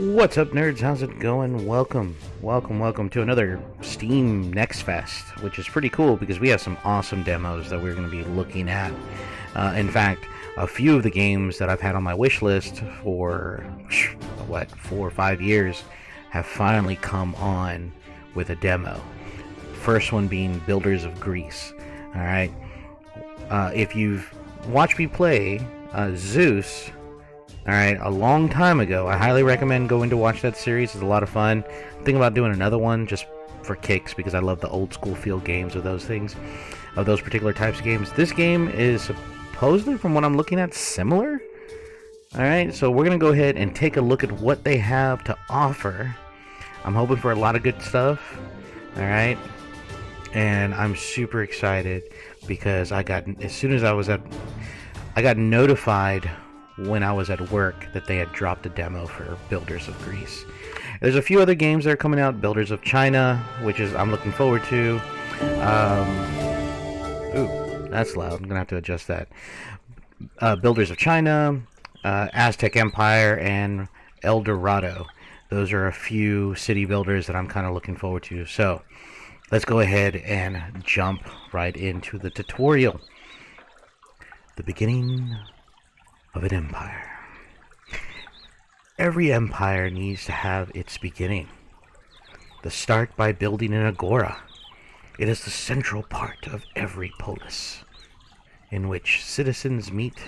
What's up, nerds? How's it going? Welcome to another Steam Next Fest, which is pretty cool because we have some awesome demos that we're going to be looking at. In fact, a few of the games that I've had on my wish list for, 4 or 5 years have finally come on with a demo. First one being Builders of Greece. Alright, if you've watched me play Zeus, alright, a long time ago, I highly recommend going to watch that series. It's a lot of fun. I'm thinking about doing another one just for kicks because I love the old school field games of those things, of those particular types of games. This game is supposedly, from what I'm looking at, similar. Alright, so we're going to go ahead and take a look at what they have to offer. I'm hoping for a lot of good stuff. Alright, and I'm super excited because I got notified when I was at work that they had dropped a demo for Builders of Greece. There's a few other games that are coming out. Builders of China, which is I'm looking forward to. Ooh, that's loud. I'm gonna have to adjust that. Builders of China, Aztec Empire, and El Dorado. Those are a few city builders that I'm kind of looking forward to. So let's go ahead and jump right into the tutorial. The beginning of an empire. Every empire needs to have its beginning. Start by building an agora. It is the central part of every polis, in which citizens meet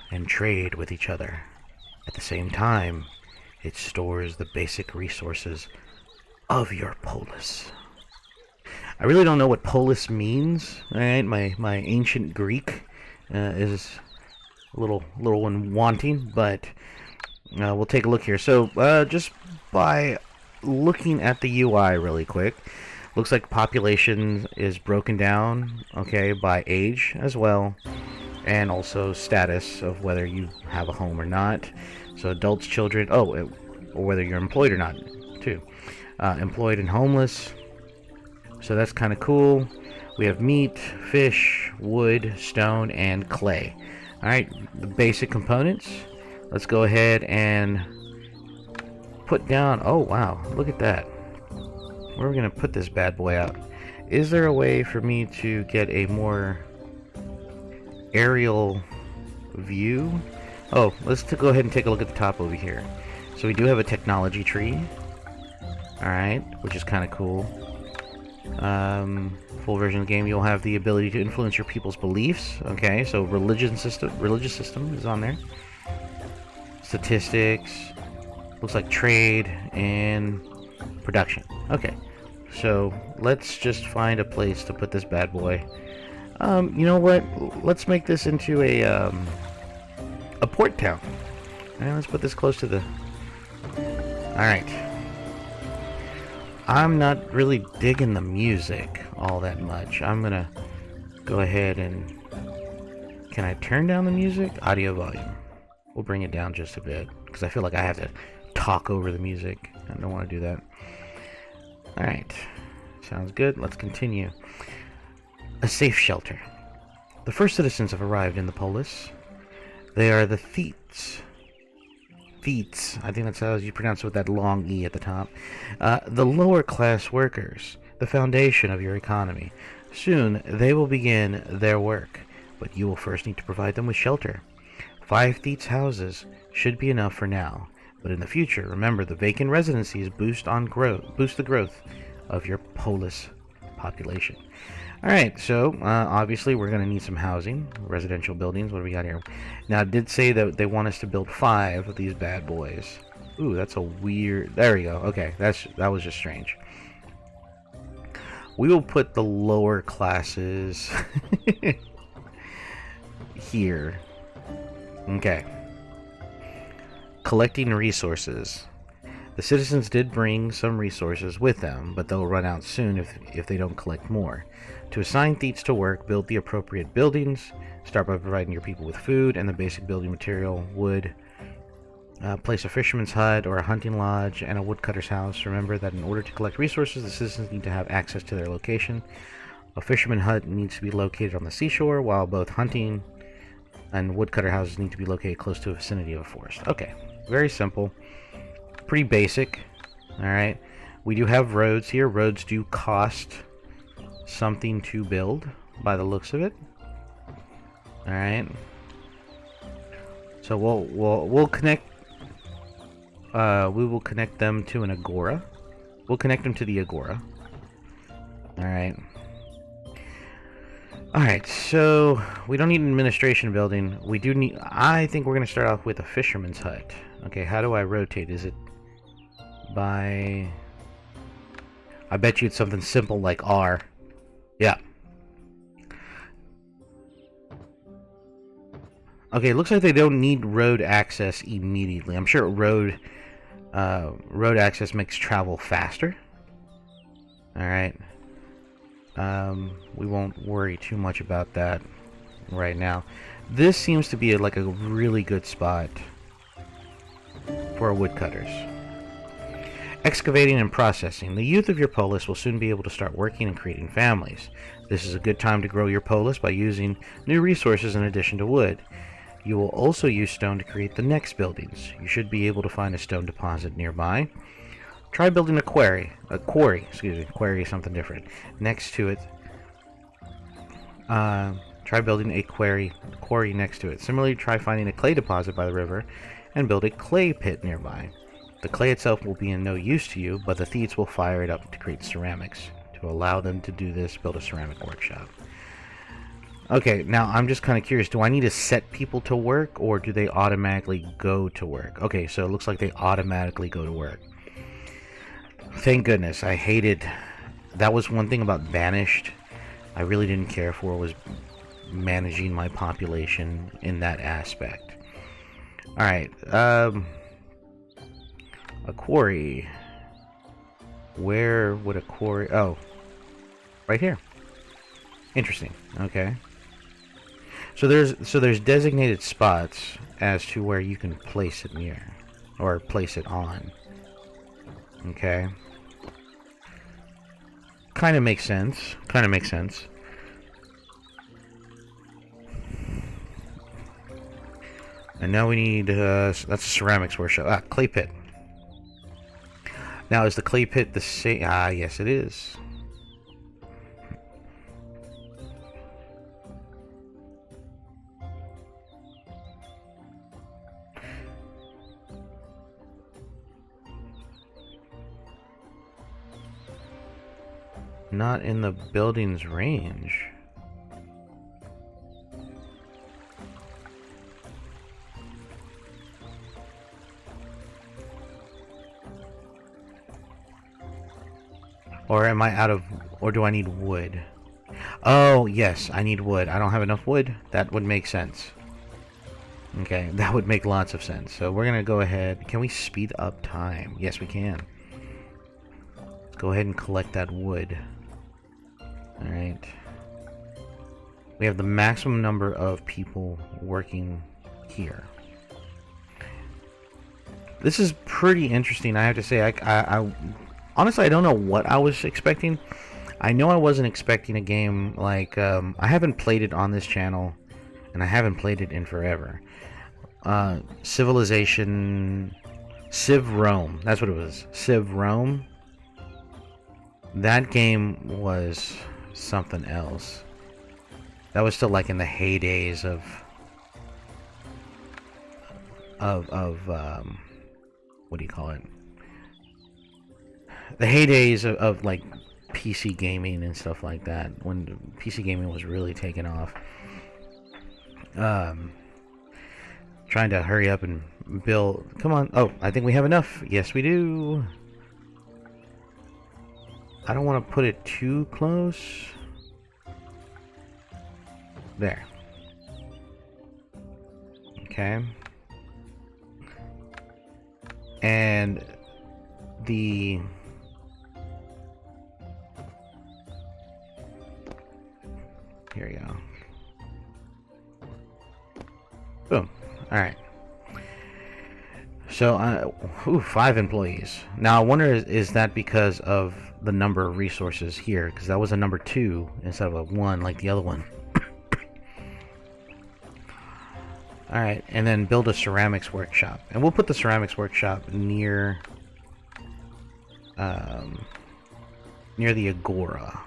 and trade with each other. At the same time, it stores the basic resources of your polis. I really don't know what polis means. Alright, my ancient Greek is a little one wanting, but we'll take a look here. So just by looking at the UI really quick, looks like population is broken down, okay, by age as well, and also status of whether you have a home or not. So adults, children, or whether you're employed or not too. Employed and homeless. So that's kind of cool. We have meat, fish, wood, stone, and clay. Alright, the basic components. Let's go ahead and put down... Oh, wow. Look at that. Where are we going to put this bad boy out? Is there a way for me to get a more aerial view? Oh, let's go ahead and take a look at the top over here. So we do have a technology tree. Alright, which is kind of cool. Full version of the game, you'll have the ability to influence your people's beliefs. Okay, so religious system is on there. Statistics, looks like trade and production. Okay, so let's just find a place to put this bad boy. You know what? Let's make this into a port town. All right, let's put this close to the. All right. I'm not really digging the music all that much. I'm gonna go ahead and... Can I turn down the music? Audio volume. We'll bring it down just a bit, because I feel like I have to talk over the music. I don't want to do that. Alright. Sounds good. Let's continue. A safe shelter. The first citizens have arrived in the polis. They are the Thetes. Thetes, I think that's how you pronounce it with that long E at the top. The lower class workers, the foundation of your economy. Soon they will begin their work, but you will first need to provide them with shelter. 5 Thetes houses should be enough for now, but in the future, remember the vacant residencies boost the growth of your polis population. Alright, so obviously we're going to need some housing, residential buildings. What do we got here? Now, it did say that they want us to build 5 of these bad boys. Ooh, that's a weird... There we go. Okay, that was just strange. We will put the lower classes here. Okay. Collecting resources. The citizens did bring some resources with them, but they'll run out soon if they don't collect more. To assign Thetes to work, build the appropriate buildings. Start by providing your people with food and the basic building material, wood. Place a fisherman's hut or a hunting lodge and a woodcutter's house. Remember that in order to collect resources, the citizens need to have access to their location. A fisherman hut needs to be located on the seashore, while both hunting and woodcutter houses need to be located close to a vicinity of a forest. Okay, very simple. pretty basic. Alright. We do have roads here. Roads do cost something to build, by the looks of it. Alright. So we'll connect. We will connect them to an agora. We'll connect them to the agora. Alright. Alright, so we don't need an administration building. We do need... I think we're going to start off with a fisherman's hut. Okay, how do I rotate? Is it by... I bet you it's something simple like R. Yeah. Okay, it looks like they don't need road access immediately. I'm sure road access makes travel faster. Alright. We won't worry too much about that right now. This seems to be like a really good spot for woodcutters. Excavating and processing. The youth of your polis will soon be able to start working and creating families. This is a good time to grow your polis by using new resources in addition to wood. You will also use stone to create the next buildings. You should be able to find a stone deposit nearby. Try building a quarry. Quarry is something different. Next to it. Try building a quarry next to it. Similarly, try finding a clay deposit by the river and build a clay pit nearby. The clay itself will be in no use to you, but the thieves will fire it up to create ceramics. To allow them to do this, build a ceramic workshop. Okay, now I'm just kind of curious. Do I need to set people to work, or do they automatically go to work? Okay, so it looks like they automatically go to work. Thank goodness. I hated... That was one thing about Banished I really didn't care for, was managing my population in that aspect. Alright, a quarry. Where would a quarry... Oh, right here. Interesting. Okay. So there's designated spots as to where you can place it near, or place it on. Okay. Kind of makes sense. Kind of makes sense. And now we need, that's a ceramics workshop. Ah, clay pit. Now, is the clay pit the same? Ah, yes, it is. Not in the building's range. Or am I out of... Or do I need wood? Oh, yes, I need wood. I don't have enough wood. That would make sense. Okay, that would make lots of sense. So we're going to go ahead... Can we speed up time? Yes, we can. Let's go ahead and collect that wood. Alright. We have the maximum number of people working here. This is pretty interesting, I have to say. I honestly, I don't know what I was expecting. I know I wasn't expecting a game like... I haven't played it on this channel, and I haven't played it in forever. Civilization... Civ Rome. That's what it was. Civ Rome. That game was something else. That was still like in the heydays of what do you call it? The heydays of like PC gaming and stuff like that, when PC gaming was really taking off. Trying to hurry up and build. Come on. Oh, I think we have enough. Yes, we do. I don't want to put it too close. There. Okay. And the... Here we go. Boom. Alright. So, 5 employees. Now, I wonder, is that because of the number of resources here? Because that was a number 2 instead of a 1 like the other one. Alright, and then build a ceramics workshop. And we'll put the ceramics workshop near near the Agora.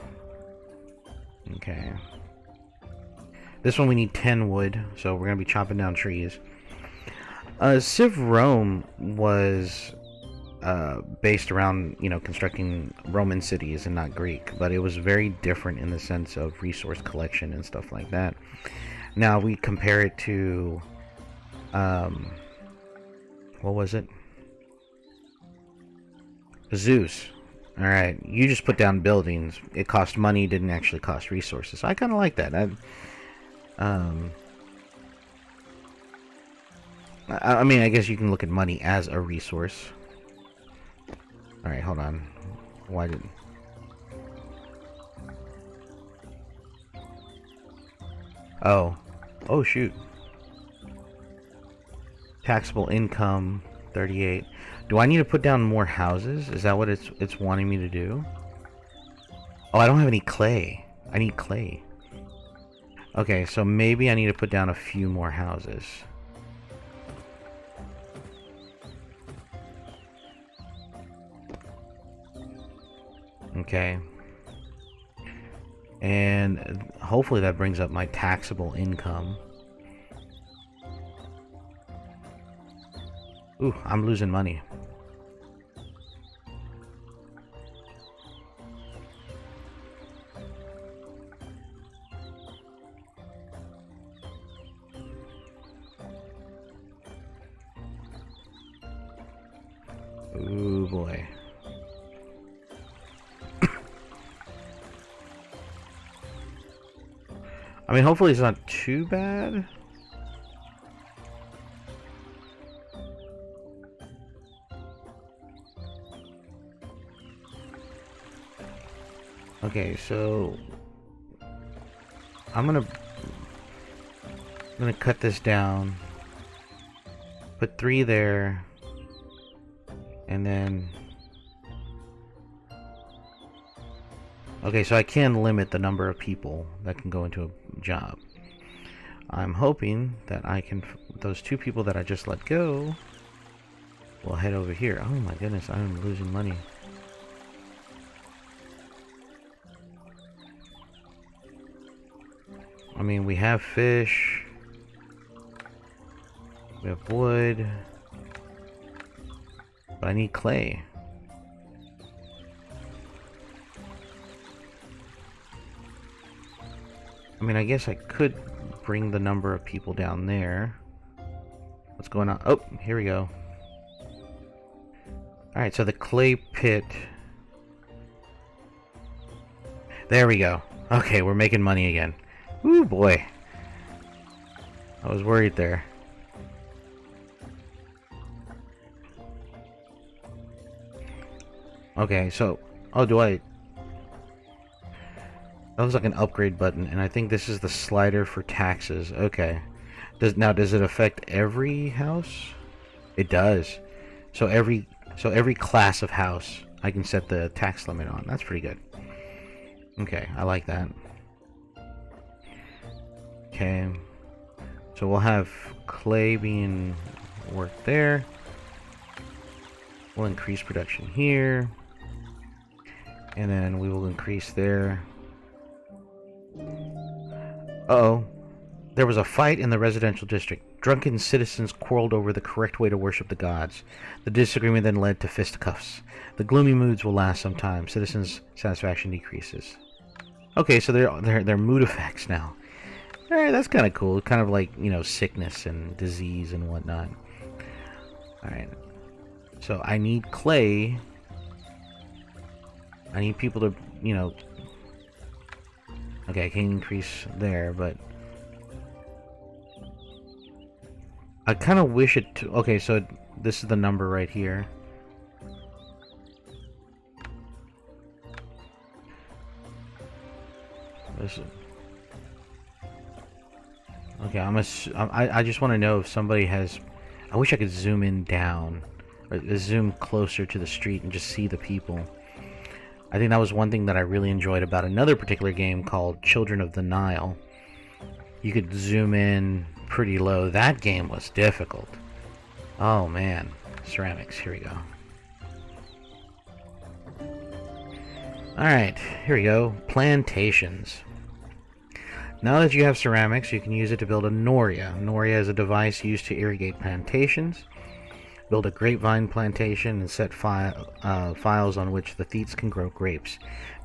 Okay. This one we need 10 wood, so we're gonna be chopping down trees. Civ Rome was based around, constructing Roman cities and not Greek, but it was very different in the sense of resource collection and stuff like that. Now we compare it to, what was it? Zeus. Alright, you just put down buildings. It cost money, didn't actually cost resources. So I kind of like that. I mean, I guess you can look at money as a resource. Alright, hold on. Why didn't... Oh. Oh, shoot. Taxable income, 38. Do I need to put down more houses? Is that what it's wanting me to do? Oh, I don't have any clay. I need clay. Okay, so maybe I need to put down a few more houses. Okay. And hopefully that brings up my taxable income. Ooh, I'm losing money. Ooh, boy. I mean, hopefully it's not too bad. Okay, so I'm gonna cut this down. Put 3 there. And then... Okay, so I can limit the number of people that can go into a job. I'm hoping that I can... Those 2 people that I just let go will head over here. Oh my goodness, I'm losing money. I mean, we have fish. We have wood. But I need clay. I mean, I guess I could bring the number of people down there. What's going on? Oh, here we go. Alright, so the clay pit. There we go. Okay, we're making money again. Ooh, boy. I was worried there. Okay, so... Oh, do I... That was like an upgrade button, and I think this is the slider for taxes. Okay. Does it affect every house? It does. So every class of house, I can set the tax limit on. That's pretty good. Okay, I like that. Okay. So we'll have clay being worked there. We'll increase production here. And then we will increase there. Uh-oh. There was a fight in the residential district. Drunken citizens quarreled over the correct way to worship the gods. The disagreement then led to fisticuffs. The gloomy moods will last some time. Citizens' satisfaction decreases. Okay, so they're mood effects now. Alright, that's kind of cool. Kind of like, sickness and disease and whatnot. Alright. So I need clay. I need people to, Okay, I can increase there, but... I kind of wish it to... Okay, so this is the number right here. Listen. Okay, I just want to know if somebody has... I wish I could zoom in down. Or zoom closer to the street and just see the people. I think that was one thing that I really enjoyed about another particular game called Children of the Nile. You could zoom in pretty low. That game was difficult. Oh man. Ceramics, here we go. Alright, here we go. Plantations. Now that you have ceramics, you can use it to build a noria. Noria is a device used to irrigate plantations. Build a grapevine plantation and set files on which the theats can grow grapes.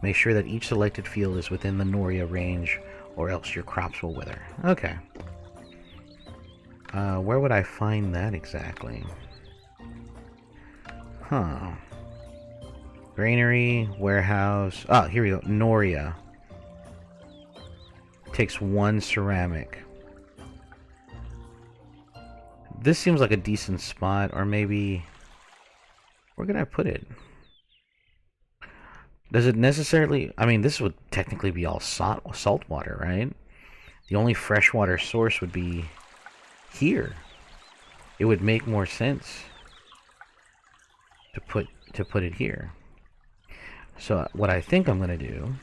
Make sure that each selected field is within the noria range, or else your crops will wither. Okay. Where would I find that exactly? Huh. Granary, warehouse. Ah, here we go. Noria. Takes 1 ceramic. This seems like a decent spot, or maybe... Where can I put it? Does it necessarily... I mean, this would technically be all salt water, right? The only freshwater source would be here. It would make more sense to put it here. So what I think I'm going to do...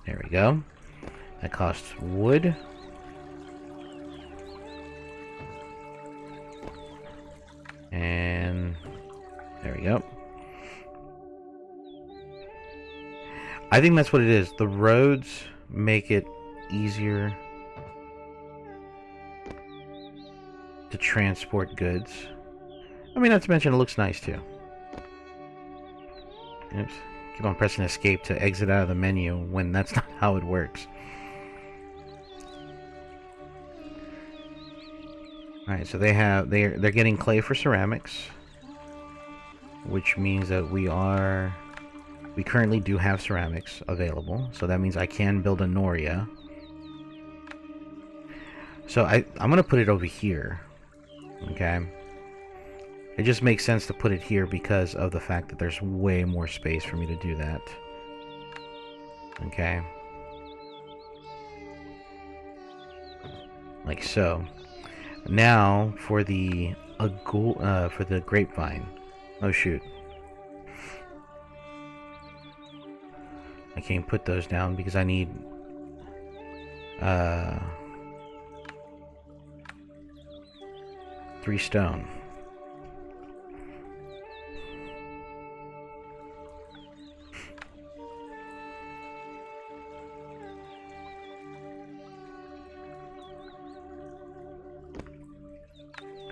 There we go. That costs wood. And there we go. I think that's what it is. The roads make it easier to transport goods. I mean, not to mention it looks nice too. Oops. Keep on pressing escape to exit out of the menu when that's not how it works. Alright, so they're getting clay for ceramics, which means that we currently do have ceramics available, so that means I can build a noria. So I'm gonna put it over here. Okay. It just makes sense to put it here because of the fact that there's way more space for me to do that. Okay. Like so. Now for the grapevine. Oh shoot. I can't put those down because I need 3 stone.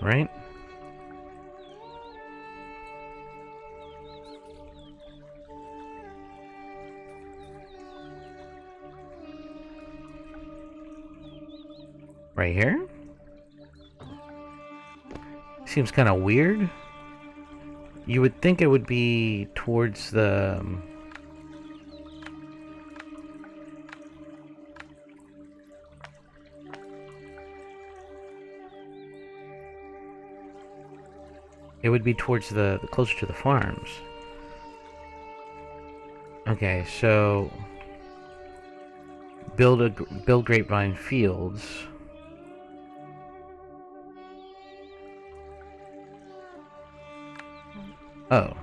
Right? Right here? Seems kind of weird. You would think it would be towards the... It would be towards the closer to the farms. Okay, so build grapevine fields. Oh.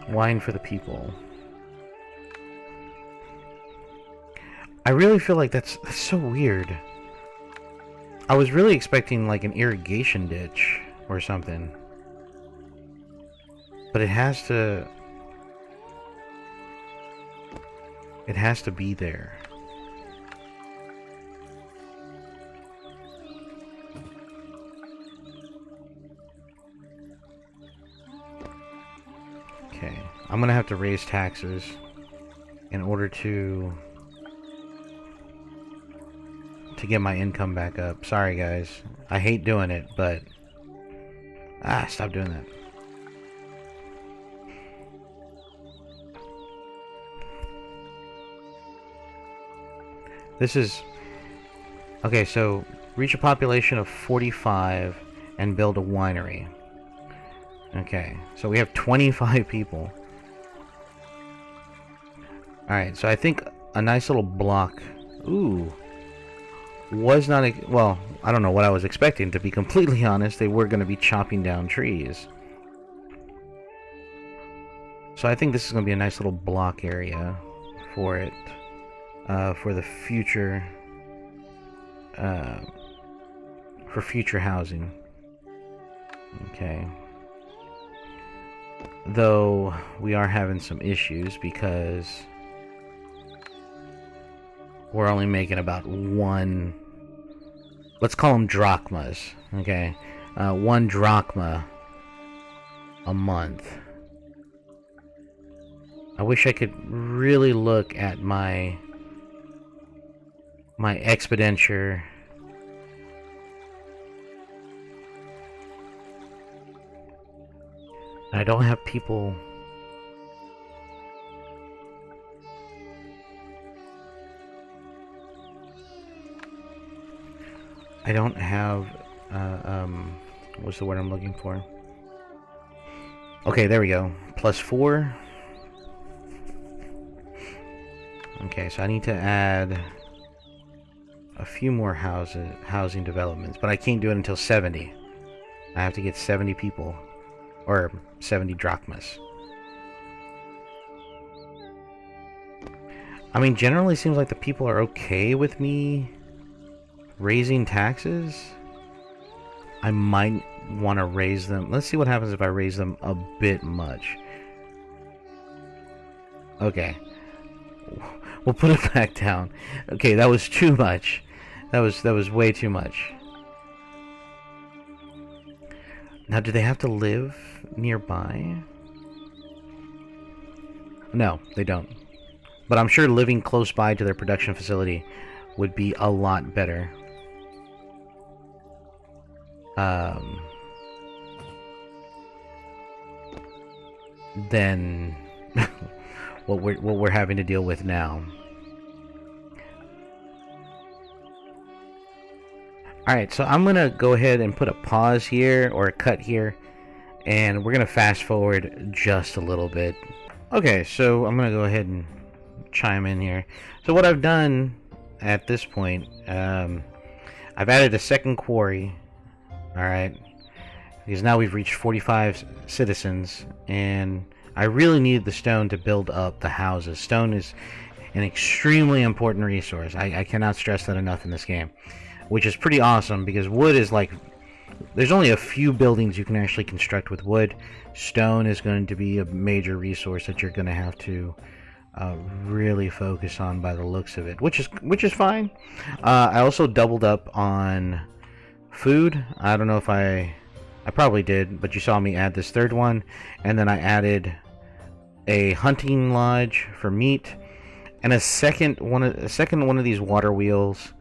Wine for the people. I really feel like that's so weird. I was really expecting like an irrigation ditch or something. But it has to be there. Okay, I'm gonna have to raise taxes in order to get my income back up. Sorry guys, I hate doing it, but stop doing that. This is okay, so reach a population of 45 and build a winery. Okay, so we have 25 people. Alright, so I think a nice little block, was not, well, I don't know what I was expecting, to be completely honest. They were going to be chopping down trees. So I think this is going to be a nice little block area for it, for the future, for future housing. Okay. Though we are having some issues because we're only making about one, let's call them drachmas, okay? 1 drachma a month. I wish I could really look at my expenditure. I don't have people. I don't have, what's the word I'm looking for? Okay, there we go. +4. Okay, so I need to add a few more housing developments, but I can't do it until 70. I have to get 70 people, or 70 drachmas. I mean, generally seems like the people are okay with me raising taxes. I might want to raise them. Let's see what happens if I raise them a bit much. Okay. We'll put it back down. Okay, that was too much. That was way too much. Now, do they have to live nearby? No, they don't. But I'm sure living close by to their production facility would be a lot better. Than what we're having to deal with now. Alright, so I'm gonna go ahead and put a pause here, or a cut here, and we're gonna fast forward just a little bit. Okay, so I'm gonna go ahead and chime in here. So what I've done at this point, I've added a second quarry. Alright, because now we've reached 45 citizens, and I really needed the stone to build up the houses. Stone is an extremely important resource. I cannot stress that enough in this game, which is pretty awesome, because wood is like, there's only a few buildings you can actually construct with wood. Stone is going to be a major resource that you're going to have to really focus on by the looks of it, which is fine. I also doubled up on food. I don't know if I probably did, but you saw me add this third one, and then I added a hunting lodge for meat, and a second one of these water wheels,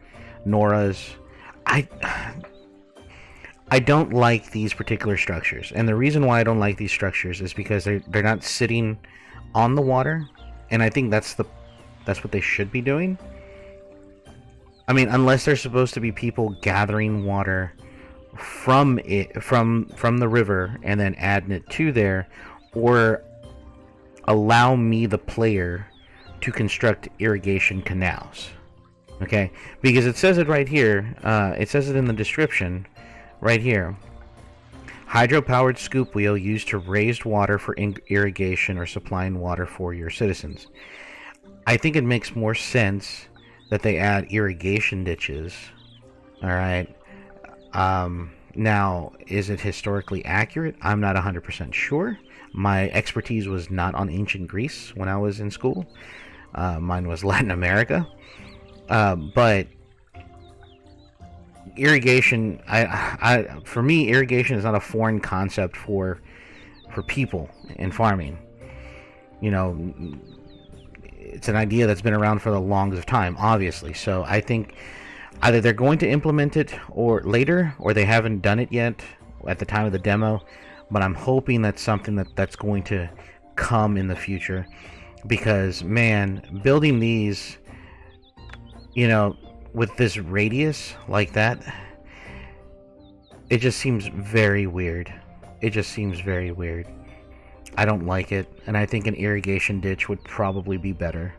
Noras. I don't like these particular structures, and the reason why I don't like these structures is because they're not sitting on the water, and I think that's what they should be doing. I mean, unless they're supposed to be people gathering water from the river and then adding it to there, or allow me, the player, to construct irrigation canals. Okay, because it says it right here. It says it in the description right here. Hydro-powered scoop wheel used to raise water for irrigation or supplying water for your citizens. I think it makes more sense that they add irrigation ditches. Alright. Now, is it historically accurate? I'm not 100% sure. My expertise was not on ancient Greece when I was in school. Mine was Latin America. But irrigation, for me, irrigation is not a foreign concept for people in farming. You know, it's an idea that's been around for the longest time, obviously. So I think either they're going to implement it or later, or they haven't done it yet at the time of the demo. But I'm hoping that's something that's going to come in the future, because man, building these, you know, with this radius like that, it just seems very weird. It just seems very weird. I don't like it, and I think an irrigation ditch would probably be better,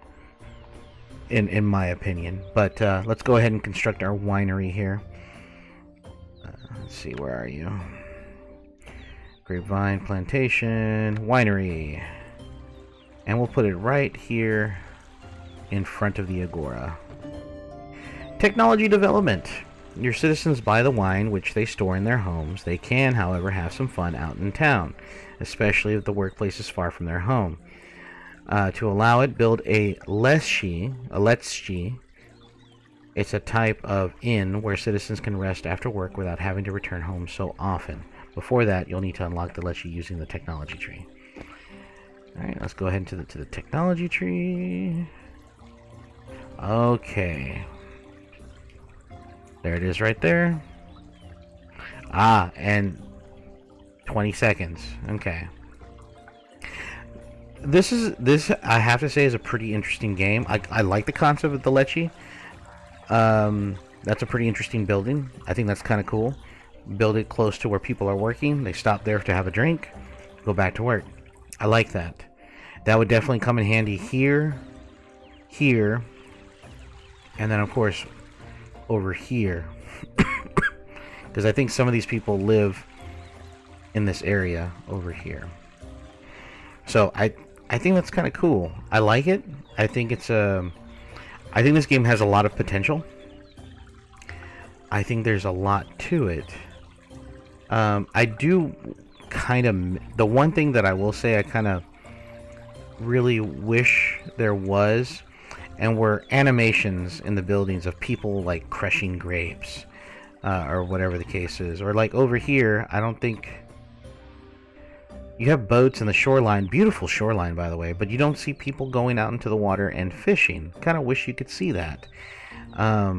in my opinion. But let's go ahead and construct our winery here. Let's see, where are you? Grapevine, plantation, winery. And we'll put it right here in front of the agora. Technology development. Your citizens buy the wine which they store in their homes. They can, however, have some fun out in town, especially if the workplace is far from their home. To allow it, build a letschi. It's a type of inn where citizens can rest after work without having to return home so often. Before that, you'll need to unlock the letschi using the technology tree. Alright, let's go ahead to the technology tree. Okay. There it is right there. Ah, and 20 seconds. Okay. This I have to say is a pretty interesting game. I like the concept of the letschi. That's a pretty interesting building. I think that's kind of cool. Build it close to where people are working. They stop there to have a drink, go back to work. I like that. That would definitely come in handy here, here, and then of course over here. Because I think some of these people live in this area over here. So I think that's kind of cool. I like it. I think it's I think this game has a lot of potential. I think there's a lot to it. I do kind of... The one thing that I will say I kind of really wish there was, and were animations in the buildings of people like crushing grapes, or whatever the case is. Or like over here, I don't think... You have boats in the shoreline, beautiful shoreline by the way, but you don't see people going out into the water and fishing. Kind of wish you could see that. I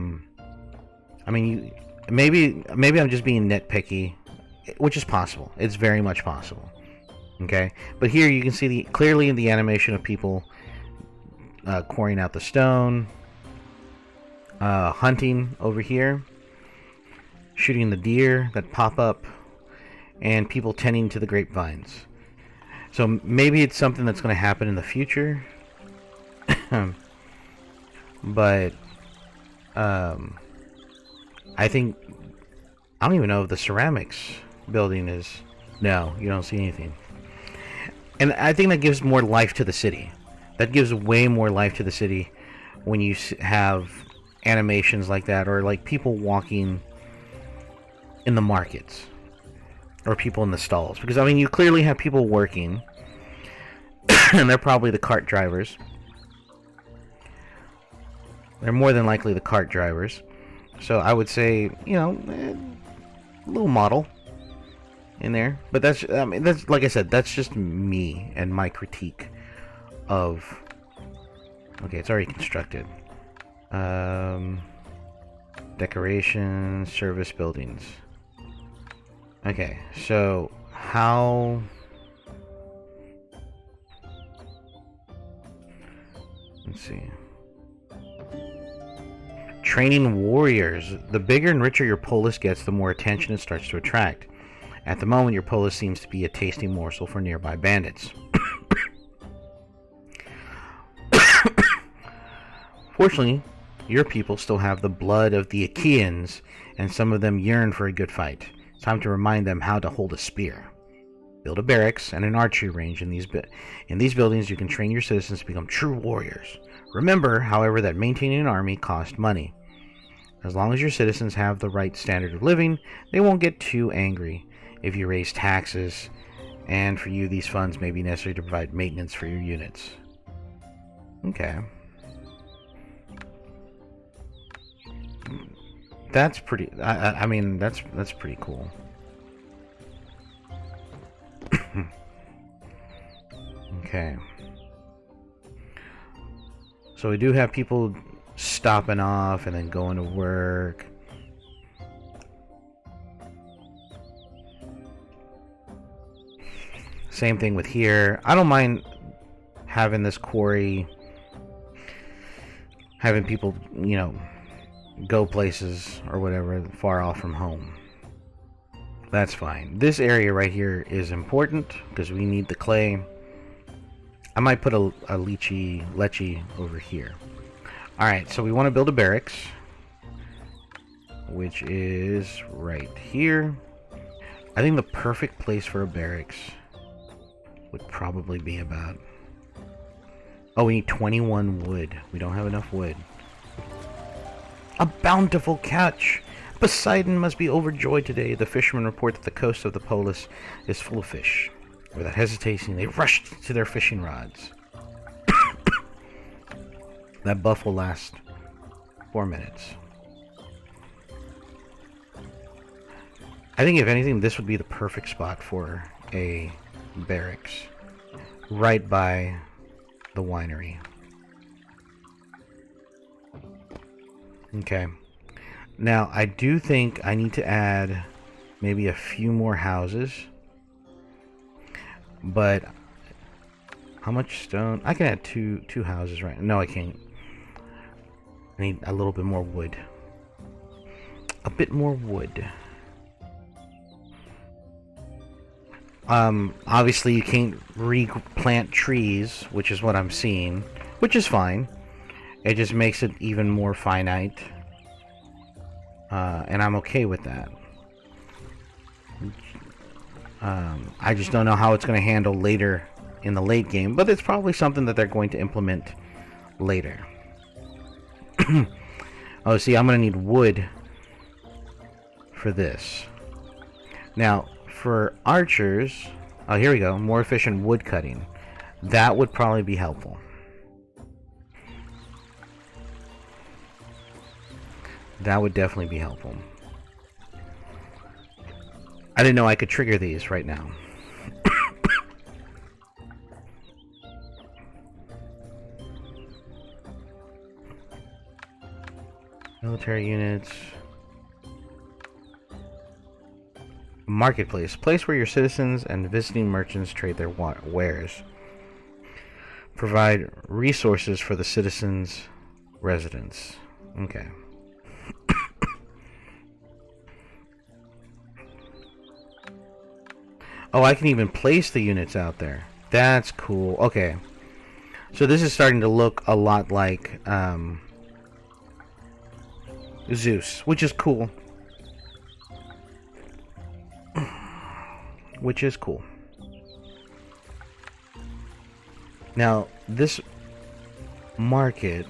mean, maybe I'm just being nitpicky, which is possible. It's very much possible. Okay, but here you can see clearly in the animation of people quarrying out the stone, hunting over here, shooting the deer that pop up, and people tending to the grapevines. So maybe it's something that's going to happen in the future. But I think... I don't even know if the ceramics building is... No, you don't see anything. And I think that gives more life to the city. That gives way more life to the city when you have animations like that, or like people walking in the markets, or people in the stalls. Because, I mean, you clearly have people working, and they're probably the cart drivers. They're more than likely the cart drivers. So I would say, you know, a little model in there. But that's, I mean, that's, like I said, that's just me and my critique of... Okay, it's already constructed. Decorations, service buildings. Okay, so how... Let's see. Training warriors. The bigger and richer your polis gets, the more attention it starts to attract. At the moment, your polis seems to be a tasty morsel for nearby bandits. Fortunately, your people still have the blood of the Achaeans, and some of them yearn for a good fight. It's time to remind them how to hold a spear. Build a barracks and an archery range in these buildings. You can train your citizens to become true warriors. Remember, however, that maintaining an army costs money. As long as your citizens have the right standard of living, they won't get too angry if you raise taxes, and for you, these funds may be necessary to provide maintenance for your units. Okay. That's pretty... I mean, that's pretty cool. Okay. So we do have people stopping off and then going to work. Same thing with here. I don't mind having this quarry, having people, you know, go places or whatever far off from home. That's fine. This area right here is important because we need the clay. I might put a letschi over here. Alright, so we want to build a barracks, which is right here. I think the perfect place for a barracks would probably be about Oh, we need 21 wood. We don't have enough wood. A bountiful catch! Poseidon must be overjoyed today. The fishermen report that the coast of the polis is full of fish. Without hesitation, they rushed to their fishing rods. That buff will last 4 minutes. I think if anything, this would be the perfect spot for a barracks. Right by the winery. Okay. Now, I do think I need to add maybe a few more houses. But how much stone? I can add two houses right now. No, I can't. I need a little bit more wood. A bit more wood. Obviously you can't replant trees, which is what I'm seeing, which is fine. It just makes it even more finite. And I'm okay with that. I just don't know how it's going to handle later in the late game, but it's probably something that they're going to implement later. Oh, see, I'm going to need wood for this. Now, for archers, oh, here we go, more efficient wood cutting. That would probably be helpful. That would definitely be helpful. I didn't know I could trigger these right now. Military units. Marketplace. Place where your citizens and visiting merchants trade their wares. Provide resources for the citizens' residents. Okay. Oh, I can even place the units out there. That's cool. Okay. So this is starting to look a lot like Zeus, which is cool. Which is cool. Now, this market...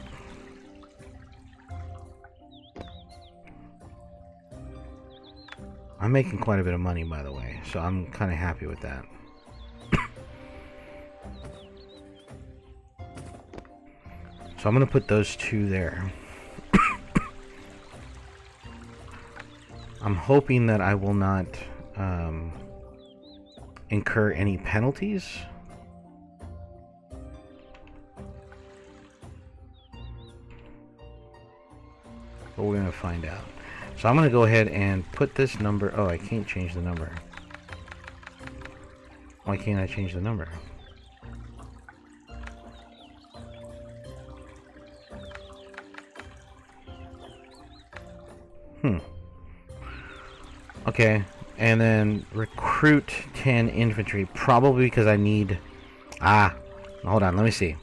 I'm making quite a bit of money, by the way, so I'm kind of happy with that. So I'm going to put those two there. I'm hoping that I will not incur any penalties. But we're going to find out. So I'm going to go ahead and put this number... Oh, I can't change the number. Why can't I change the number? Okay, and then recruit 10 infantry. Probably because I need... Ah, hold on, let me see.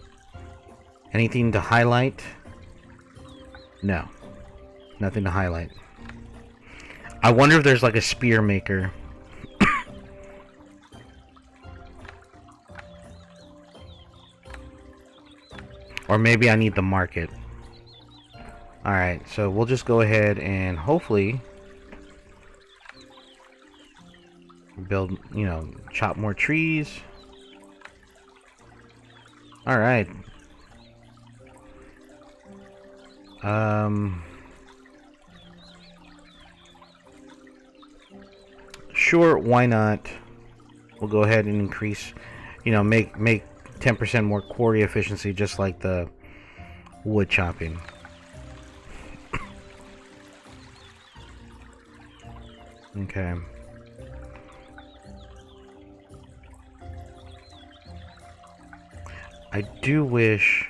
Anything to highlight? No. Nothing to highlight. I wonder if there's like a spear maker. Or maybe I need the market. Alright, so we'll just go ahead and hopefully build, you know, chop more trees. Alright. Sure, why not? We'll go ahead and increase, you know, make 10% more quarry efficiency, just like the wood chopping. Okay. I do wish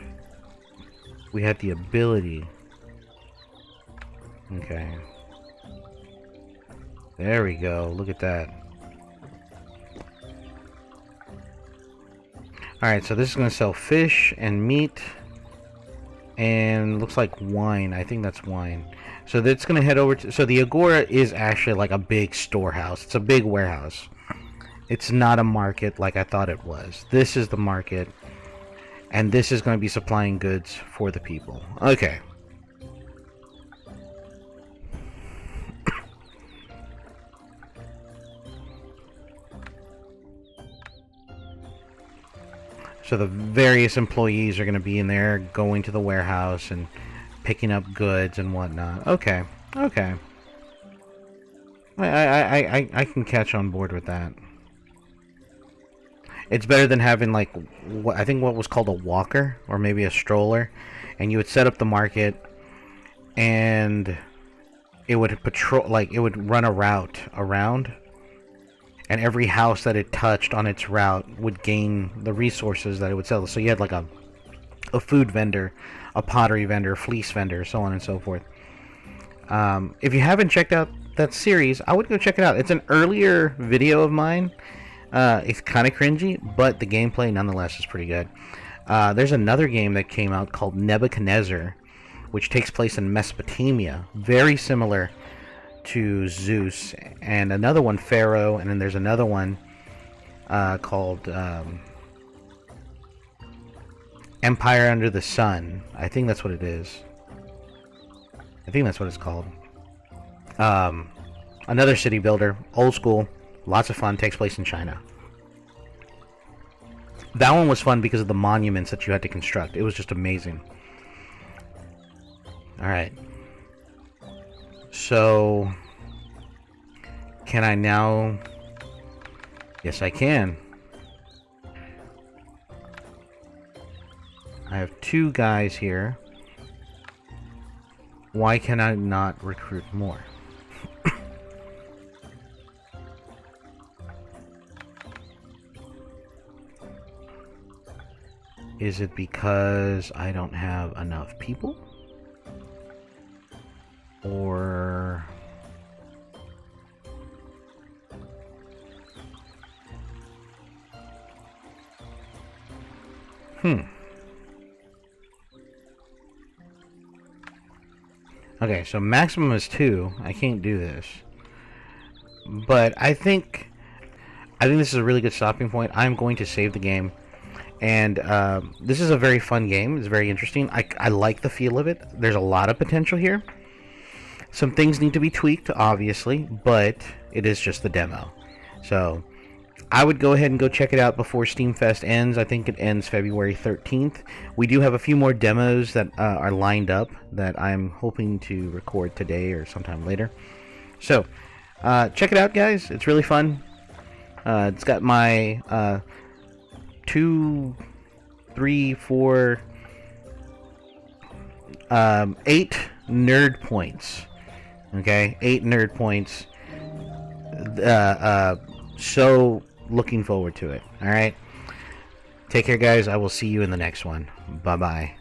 we had the ability. Okay. There we go. Look at that. Alright, so this is going to sell fish and meat. And looks like wine. I think that's wine. So that's going to head over to... So the Agora is actually like a big storehouse. It's a big warehouse. It's not a market like I thought it was. This is the market. And this is going to be supplying goods for the people. Okay. So the various employees are going to be in there going to the warehouse and picking up goods and whatnot. Okay. Okay. I can catch on board with that. It's better than having, like, I think what was called a walker, or maybe a stroller, and you would set up the market, and it would patrol, like, it would run a route around, and every house that it touched on its route would gain the resources that it would sell. So you had, like, a food vendor, a pottery vendor, fleece vendor, so on and so forth. If you haven't checked out that series, I would go check it out. It's an earlier video of mine. It's kind of cringy, but the gameplay nonetheless is pretty good. There's another game that came out called Nebuchadnezzar, which takes place in Mesopotamia, very similar to Zeus, and another one, Pharaoh, and then there's another one called Empire Under the Sun. I think that's what it is. I think that's what it's called. Another city builder, old school, lots of fun, takes place in China. That one was fun because of the monuments that you had to construct. It was just amazing. Alright. So, can I now... Yes, I can. I have 2 guys here. Why can I not recruit more? Is it because I don't have enough people? Or... Okay, so maximum is 2. I can't do this. But I think this is a really good stopping point. I'm going to save the game. And this is a very fun game. It's very interesting. I like the feel of it. There's a lot of potential here. Some things need to be tweaked, obviously, but it is just the demo. So I would go ahead and go check it out before Steamfest ends. I think it ends February 13th. We do have a few more demos that are lined up that I'm hoping to record today or sometime later. So check it out, guys. It's really fun. It's got my 2, 3, 4, 8 nerd points. Okay, 8 nerd points. So looking forward to it. All right. Take care, guys. I will see you in the next one. Bye-bye.